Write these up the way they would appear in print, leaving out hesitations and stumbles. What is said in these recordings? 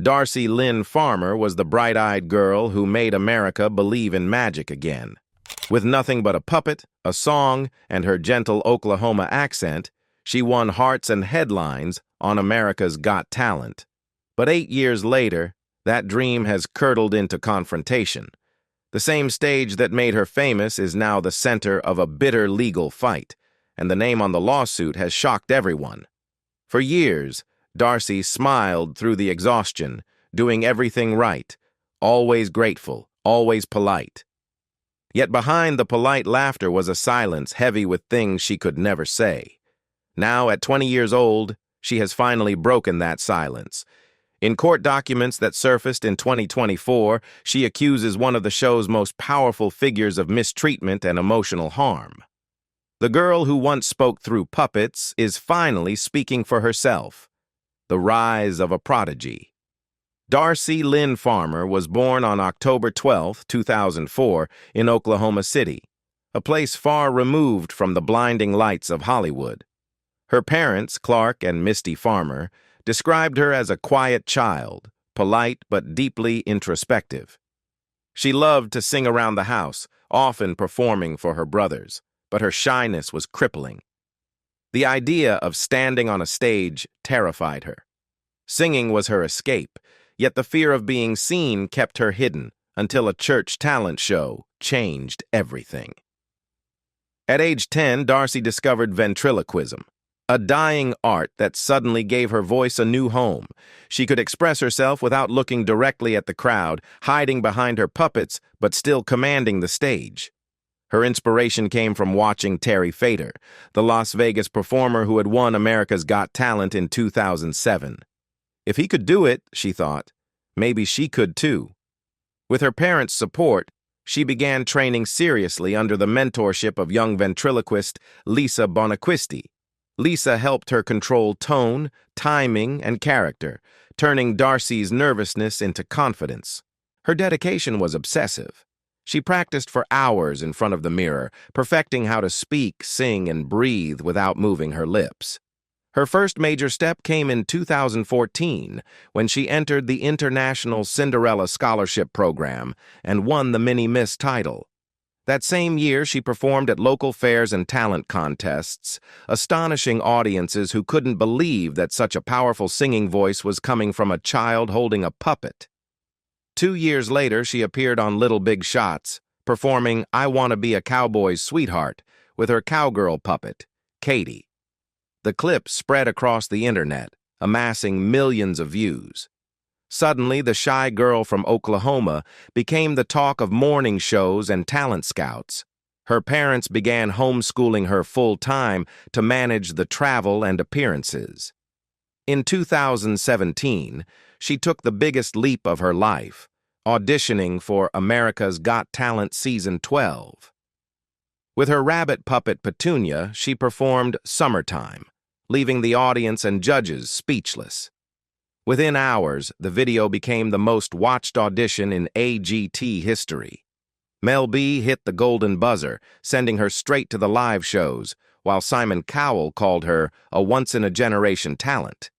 Darci Lynn Farmer was the bright-eyed girl who made America believe in magic again. With nothing but a puppet, a song, and her gentle Oklahoma accent, she won hearts and headlines on America's Got Talent. But 8 years later, that dream has curdled into confrontation. The same stage that made her famous is now the center of a bitter legal fight, and the name on the lawsuit has shocked everyone. For years, Darci smiled through the exhaustion, doing everything right, always grateful, always polite. Yet behind the polite laughter was a silence heavy with things she could never say. Now, at 20 years old, she has finally broken that silence. In court documents that surfaced in 2024, she accuses one of the show's most powerful figures of mistreatment and emotional harm. The girl who once spoke through puppets is finally speaking for herself. The rise of a prodigy. Darci Lynn Farmer was born on October 12, 2004, in Oklahoma City, a place far removed from the blinding lights of Hollywood. Her parents, Clark and Misty Farmer, described her as a quiet child, polite but deeply introspective. She loved to sing around the house, often performing for her brothers, but her shyness was crippling. The idea of standing on a stage terrified her. Singing was her escape, yet the fear of being seen kept her hidden until a church talent show changed everything. At age 10, Darci discovered ventriloquism, a dying art that suddenly gave her voice a new home. She could express herself without looking directly at the crowd, hiding behind her puppets, but still commanding the stage. Her inspiration came from watching Terry Fator, the Las Vegas performer who had won America's Got Talent in 2007. If he could do it, she thought, maybe she could too. With her parents' support, she began training seriously under the mentorship of young ventriloquist Lisa Bonaquisti. Lisa helped her control tone, timing, and character, turning Darci's nervousness into confidence. Her dedication was obsessive. She practiced for hours in front of the mirror, perfecting how to speak, sing, and breathe without moving her lips. Her first major step came in 2014, when she entered the International Cinderella Scholarship Program and won the Mini Miss title. That same year, she performed at local fairs and talent contests, astonishing audiences who couldn't believe that such a powerful singing voice was coming from a child holding a puppet. 2 years later, she appeared on Little Big Shots, performing I Wanna Be a Cowboy's Sweetheart with her cowgirl puppet, Katie. The clip spread across the internet, amassing millions of views. Suddenly, the shy girl from Oklahoma became the talk of morning shows and talent scouts. Her parents began homeschooling her full-time to manage the travel and appearances. In 2017, she took the biggest leap of her life, auditioning for America's Got Talent Season 12. With her rabbit puppet Petunia, she performed Summertime, leaving the audience and judges speechless. Within hours, the video became the most watched audition in AGT history. Mel B hit the golden buzzer, sending her straight to the live shows, while Simon Cowell called her a once-in-a-generation talent.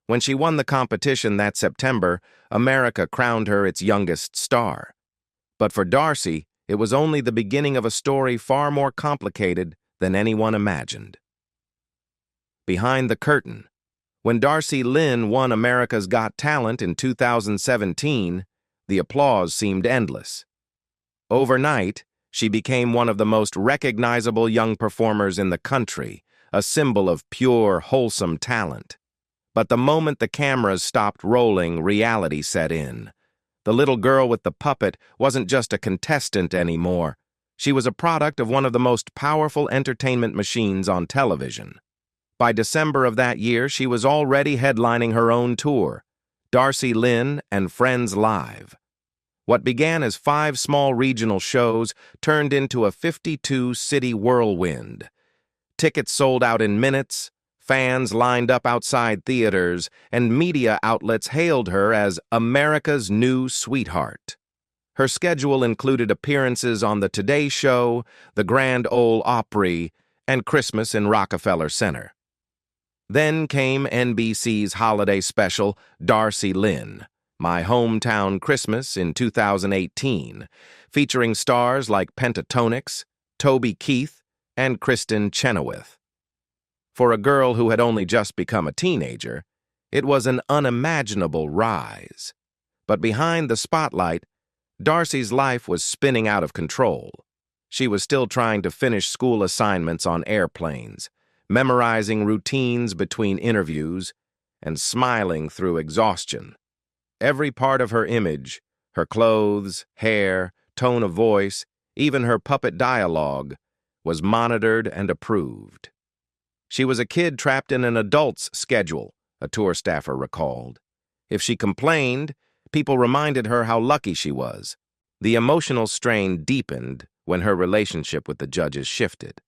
When she won the competition that September, America crowned her its youngest star. But for Darci, it was only the beginning of a story far more complicated than anyone imagined. Behind the curtain, when Darci Lynn won America's Got Talent in 2017, the applause seemed endless. Overnight, she became one of the most recognizable young performers in the country, a symbol of pure, wholesome talent. But the moment the cameras stopped rolling, reality set in. The little girl with the puppet wasn't just a contestant anymore. She was a product of one of the most powerful entertainment machines on television. By December of that year, she was already headlining her own tour, Darci Lynn and Friends Live. What began as 5 small regional shows turned into a 52-city whirlwind. Tickets sold out in minutes, fans lined up outside theaters, and media outlets hailed her as America's new sweetheart. Her schedule included appearances on The Today Show, the Grand Ole Opry, and Christmas in Rockefeller Center. Then came NBC's holiday special, Darci Lynn, My Hometown Christmas in 2018, featuring stars like Pentatonix, Toby Keith, and Kristen Chenoweth. For a girl who had only just become a teenager, it was an unimaginable rise. But behind the spotlight, Darci's life was spinning out of control. She was still trying to finish school assignments on airplanes, memorizing routines between interviews, and smiling through exhaustion. Every part of her image, her clothes, hair, tone of voice, even her puppet dialogue, was monitored and approved. She was a kid trapped in an adult's schedule, a tour staffer recalled. If she complained, people reminded her how lucky she was. The emotional strain deepened when her relationship with the judges shifted.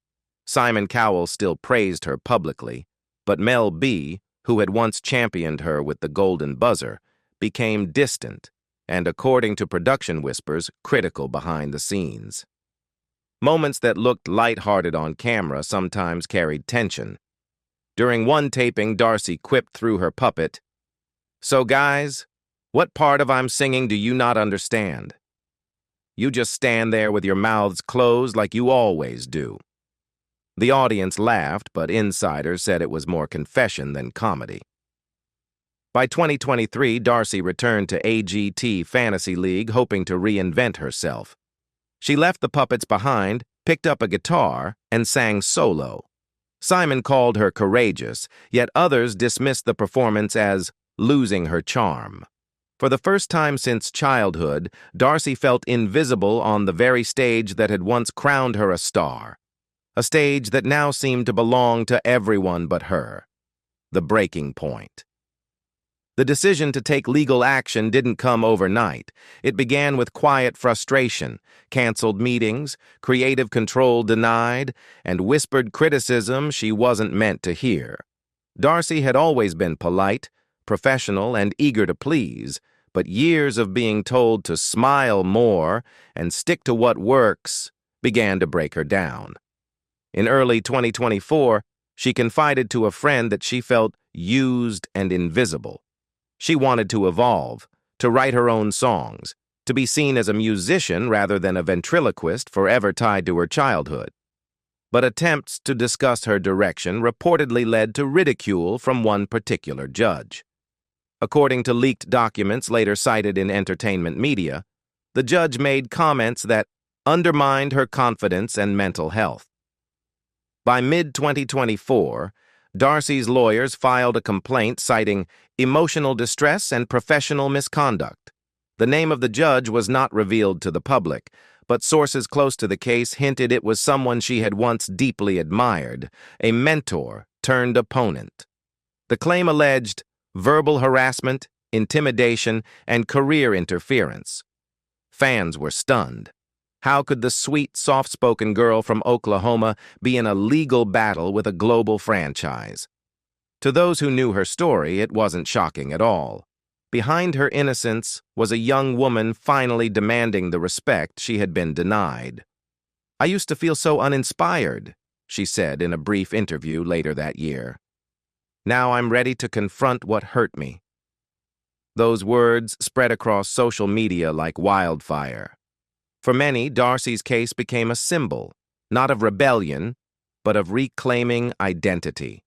Simon Cowell still praised her publicly, but Mel B, who had once championed her with the golden buzzer, became distant and, according to production whispers, critical behind the scenes. Moments that looked lighthearted on camera sometimes carried tension. During one taping, Darci quipped through her puppet, "So guys, what part of I'm singing do you not understand? You just stand there with your mouths closed like you always do." The audience laughed, but insiders said it was more confession than comedy. By 2023, Darci returned to AGT Fantasy League, hoping to reinvent herself. She left the puppets behind, picked up a guitar, and sang solo. Simon called her courageous, yet others dismissed the performance as losing her charm. For the first time since childhood, Darci felt invisible on the very stage that had once crowned her a star. A stage that now seemed to belong to everyone but her. The breaking point. The decision to take legal action didn't come overnight. It began with quiet frustration, canceled meetings, creative control denied, and whispered criticism she wasn't meant to hear. Darci had always been polite, professional, and eager to please, but years of being told to smile more and stick to what works began to break her down. In early 2024, she confided to a friend that she felt used and invisible. She wanted to evolve, to write her own songs, to be seen as a musician rather than a ventriloquist forever tied to her childhood. But attempts to discuss her direction reportedly led to ridicule from one particular judge. According to leaked documents later cited in entertainment media, the judge made comments that undermined her confidence and mental health. By mid-2024, Darci's lawyers filed a complaint citing emotional distress and professional misconduct. The name of the judge was not revealed to the public, but sources close to the case hinted it was someone she had once deeply admired, a mentor turned opponent. The claim alleged verbal harassment, intimidation, and career interference. Fans were stunned. How could the sweet, soft-spoken girl from Oklahoma be in a legal battle with a global franchise? To those who knew her story, it wasn't shocking at all. Behind her innocence was a young woman finally demanding the respect she had been denied. "I used to feel so uninspired," she said in a brief interview later that year. "Now I'm ready to confront what hurt me." Those words spread across social media like wildfire. For many, Darci's case became a symbol, not of rebellion, but of reclaiming identity.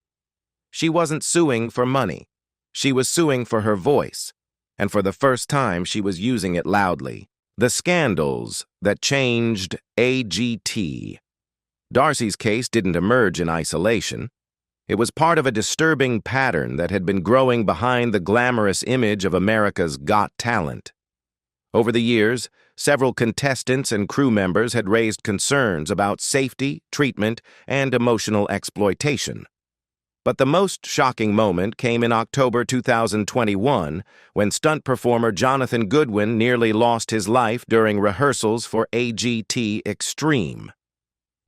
She wasn't suing for money. She was suing for her voice, and for the first time she was using it loudly. The scandals that changed AGT. Darci's case didn't emerge in isolation. It was part of a disturbing pattern that had been growing behind the glamorous image of America's Got Talent. Over the years, several contestants and crew members had raised concerns about safety, treatment, and emotional exploitation. But the most shocking moment came in October 2021, when stunt performer Jonathan Goodwin nearly lost his life during rehearsals for AGT Extreme.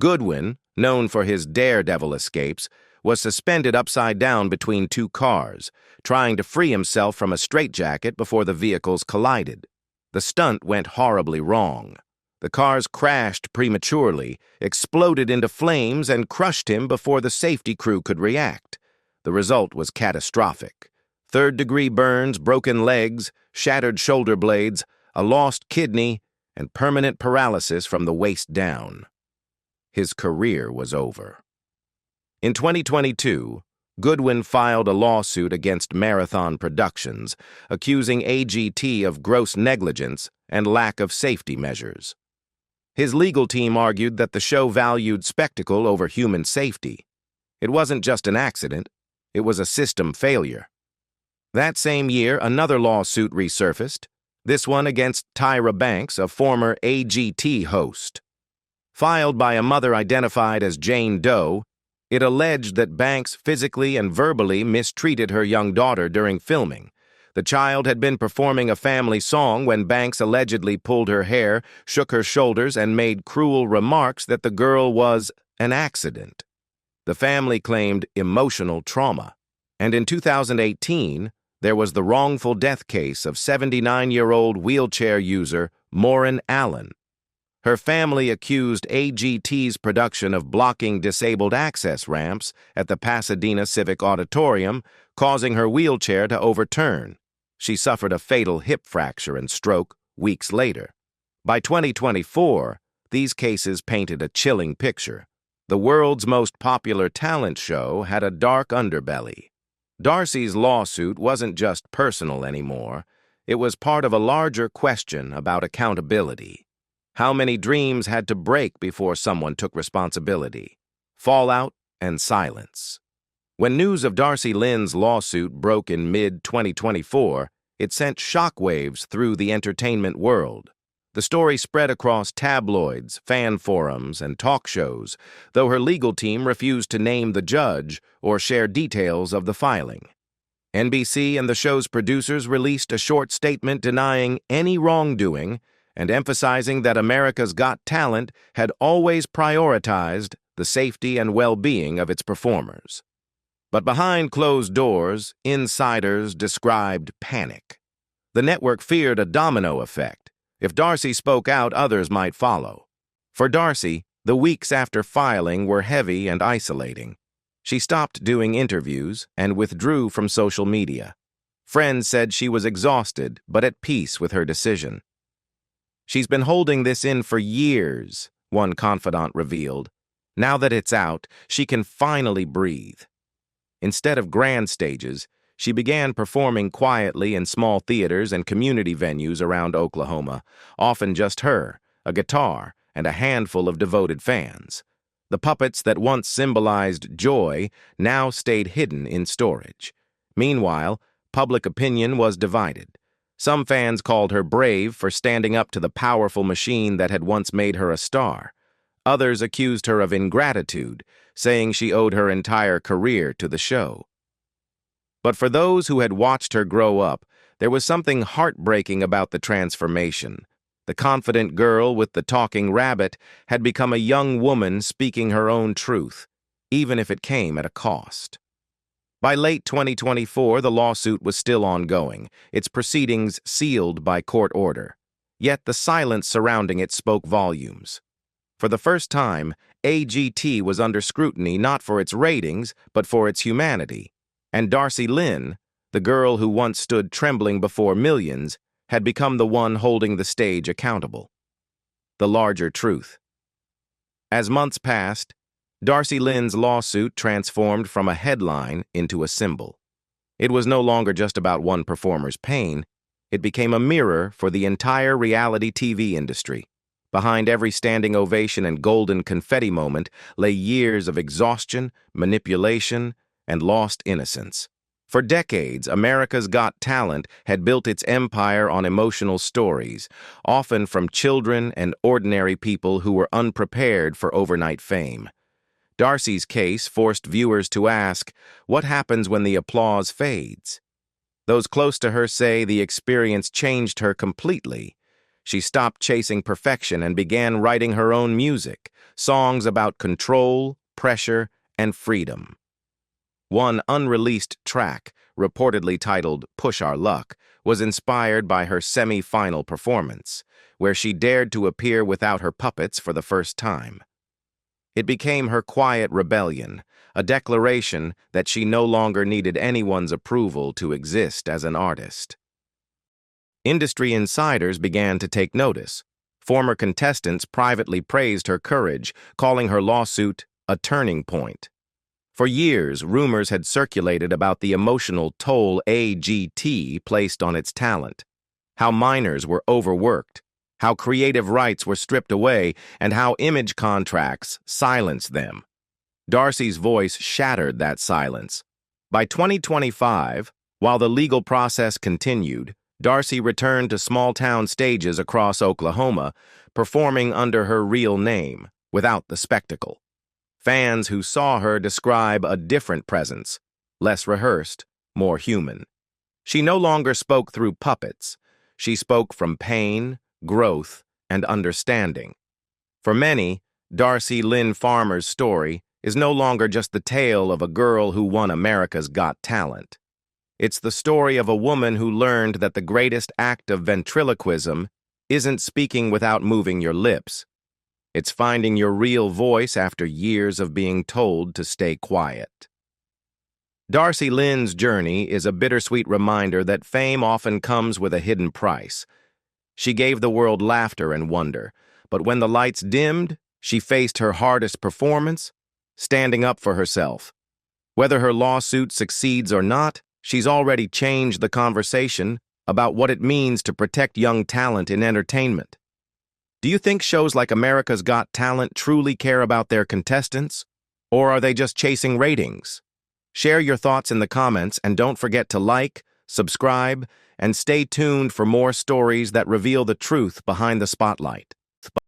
Goodwin, known for his daredevil escapes, was suspended upside down between two cars, trying to free himself from a straitjacket before the vehicles collided. The stunt went horribly wrong. The cars crashed prematurely, exploded into flames, and crushed him before the safety crew could react. The result was catastrophic. Third-degree burns, broken legs, shattered shoulder blades, a lost kidney, and permanent paralysis from the waist down. His career was over. In 2022, Goodwin filed a lawsuit against Marathon Productions, accusing AGT of gross negligence and lack of safety measures. His legal team argued that the show valued spectacle over human safety. It wasn't just an accident, it was a system failure. That same year, another lawsuit resurfaced, this one against Tyra Banks, a former AGT host. Filed by a mother identified as Jane Doe, it alleged that Banks physically and verbally mistreated her young daughter during filming. The child had been performing a family song when Banks allegedly pulled her hair, shook her shoulders, and made cruel remarks that the girl was an accident. The family claimed emotional trauma. And in 2018, there was the wrongful death case of 79-year-old wheelchair user Maureen Allen. Her family accused AGT's production of blocking disabled access ramps at the Pasadena Civic Auditorium, causing her wheelchair to overturn. She suffered a fatal hip fracture and stroke weeks later. By 2024, these cases painted a chilling picture. The world's most popular talent show had a dark underbelly. Darci's lawsuit wasn't just personal anymore. It was part of a larger question about accountability. How many dreams had to break before someone took responsibility? Fallout and silence. When news of Darci Lynn's lawsuit broke in mid-2024, it sent shockwaves through the entertainment world. The story spread across tabloids, fan forums, and talk shows, though her legal team refused to name the judge or share details of the filing. NBC and the show's producers released a short statement denying any wrongdoing and emphasizing that America's Got Talent had always prioritized the safety and well-being of its performers. But behind closed doors, insiders described panic. The network feared a domino effect. If Darci spoke out, others might follow. For Darci, the weeks after filing were heavy and isolating. She stopped doing interviews and withdrew from social media. Friends said she was exhausted, but at peace with her decision. "She's been holding this in for years," one confidant revealed. "Now that it's out, she can finally breathe." Instead of grand stages, she began performing quietly in small theaters and community venues around Oklahoma, often just her, a guitar, and a handful of devoted fans. The puppets that once symbolized joy now stayed hidden in storage. Meanwhile, public opinion was divided. Some fans called her brave for standing up to the powerful machine that had once made her a star. Others accused her of ingratitude, saying she owed her entire career to the show. But for those who had watched her grow up, there was something heartbreaking about the transformation. The confident girl with the talking rabbit had become a young woman speaking her own truth, even if it came at a cost. By late 2024, the lawsuit was still ongoing, its proceedings sealed by court order. Yet the silence surrounding it spoke volumes. For the first time, AGT was under scrutiny not for its ratings, but for its humanity. And Darci Lynn, the girl who once stood trembling before millions, had become the one holding the stage accountable. The larger truth. As months passed, Darci Lynn's lawsuit transformed from a headline into a symbol. It was no longer just about one performer's pain. It became a mirror for the entire reality TV industry. Behind every standing ovation and golden confetti moment lay years of exhaustion, manipulation, and lost innocence. For decades, America's Got Talent had built its empire on emotional stories, often from children and ordinary people who were unprepared for overnight fame. Darci's case forced viewers to ask, what happens when the applause fades? Those close to her say the experience changed her completely. She stopped chasing perfection and began writing her own music, songs about control, pressure, and freedom. One unreleased track, reportedly titled Push Our Luck, was inspired by her semi-final performance, where she dared to appear without her puppets for the first time. It became her quiet rebellion, a declaration that she no longer needed anyone's approval to exist as an artist. Industry insiders began to take notice. Former contestants privately praised her courage, calling her lawsuit a turning point. For years, rumors had circulated about the emotional toll AGT placed on its talent, how minors were overworked, how creative rights were stripped away, and how image contracts silenced them. Darci's voice shattered that silence. By 2025, while the legal process continued, Darci returned to small-town stages across Oklahoma, performing under her real name, without the spectacle. Fans who saw her describe a different presence, less rehearsed, more human. She no longer spoke through puppets. She spoke from pain, growth, and understanding. For many, Darci Lynn Farmer's story is no longer just the tale of a girl who won America's Got Talent. It's the story of a woman who learned that the greatest act of ventriloquism isn't speaking without moving your lips. It's finding your real voice after years of being told to stay quiet. Darci Lynn's journey is a bittersweet reminder that fame often comes with a hidden price. She gave the world laughter and wonder, but when the lights dimmed, she faced her hardest performance, standing up for herself. Whether her lawsuit succeeds or not, she's already changed the conversation about what it means to protect young talent in entertainment. Do you think shows like America's Got Talent truly care about their contestants? Or are they just chasing ratings? Share your thoughts in the comments and don't forget to like, subscribe, and stay tuned for more stories that reveal the truth behind the spotlight.